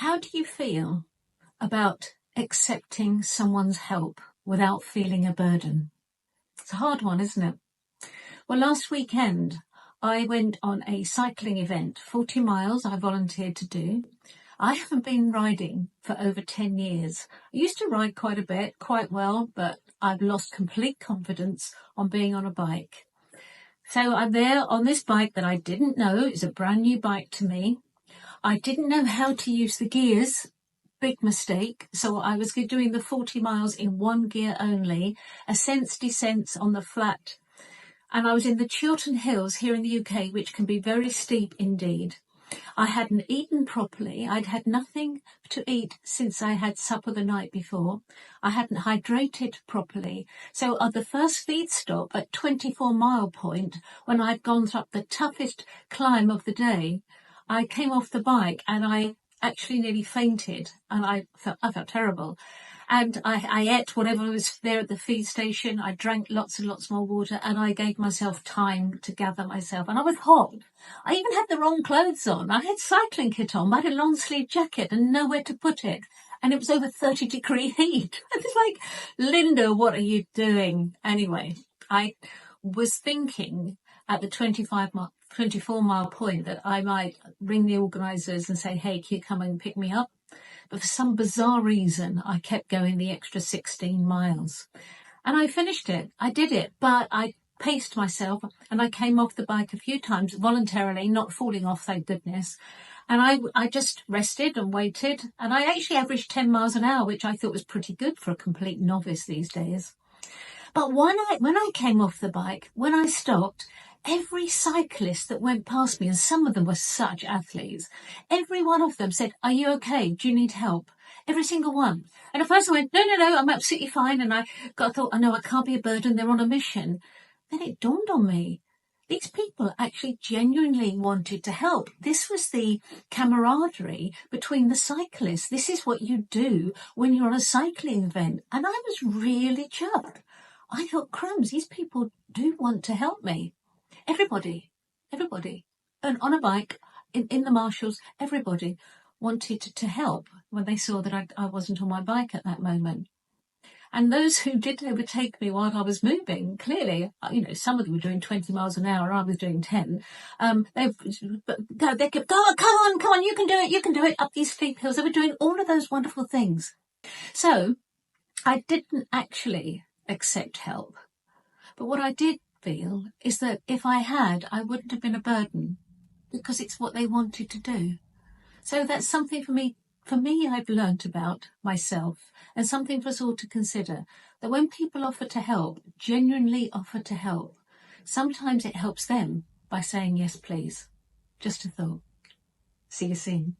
How do you feel about accepting someone's help without feeling a burden? It's a hard one, isn't it? Well, last weekend I went on a cycling event, 40 miles I volunteered to do. I haven't been riding for over 10 years. I used to ride quite a bit, quite well, but I've lost complete confidence on being on a bike. So I'm there on this bike that I didn't know. It's a brand new bike to me. I didn't know how to use the gears. Big mistake. So I was doing the 40 miles in one gear only, ascents, descents on the flat. And I was in the Chiltern Hills here in the UK, which can be very steep indeed. I hadn't eaten properly. I'd had nothing to eat since I had supper the night before. I hadn't hydrated properly. So at the first feed stop at 24-mile point, when I'd gone up the toughest climb of the day, I came off the bike and I actually nearly fainted, and I felt terrible. And I ate whatever was there at the feed station. I drank lots and lots more water, and I gave myself time to gather myself. And I was hot. I even had the wrong clothes on. I had cycling kit on, but I had a long sleeve jacket and nowhere to put it. And it was over 30-degree heat. I was like, Linda, what are you doing? Anyway, I was thinking at the 24-mile point that I might ring the organisers and say, hey, can you come and pick me up? But for some bizarre reason, I kept going the extra 16 miles. And I finished it. I did it, but I paced myself and I came off the bike a few times voluntarily, not falling off, thank goodness. And I just rested and waited. And I actually averaged 10 miles an hour, which I thought was pretty good for a complete novice these days. But when I came off the bike, when I stopped, every cyclist that went past me, and some of them were such athletes, every one of them said, are you okay? Do you need help? Every single one. And at first I went, no, I'm absolutely fine. And I thought, I know I can't be a burden. They're on a mission. Then it dawned on me. These people actually genuinely wanted to help. This was the camaraderie between the cyclists. This is what you do when you're on a cycling event. And I was really chuffed. I thought, crumbs, these people do want to help me. Everybody. And on a bike, in the marshals, everybody wanted to help when they saw that I wasn't on my bike at that moment. And those who did overtake me while I was moving, clearly, some of them were doing 20 miles an hour, I was doing 10. They kept, come on, you can do it, up these steep hills. They were doing all of those wonderful things. So I didn't actually accept help. But what I did feel is that if I had, I wouldn't have been a burden because it's what they wanted to do. So that's something for me I've learnt about myself, and something for us all to consider, that when people offer to help, genuinely offer to help, sometimes it helps them by saying, yes, please. Just a thought. See you soon.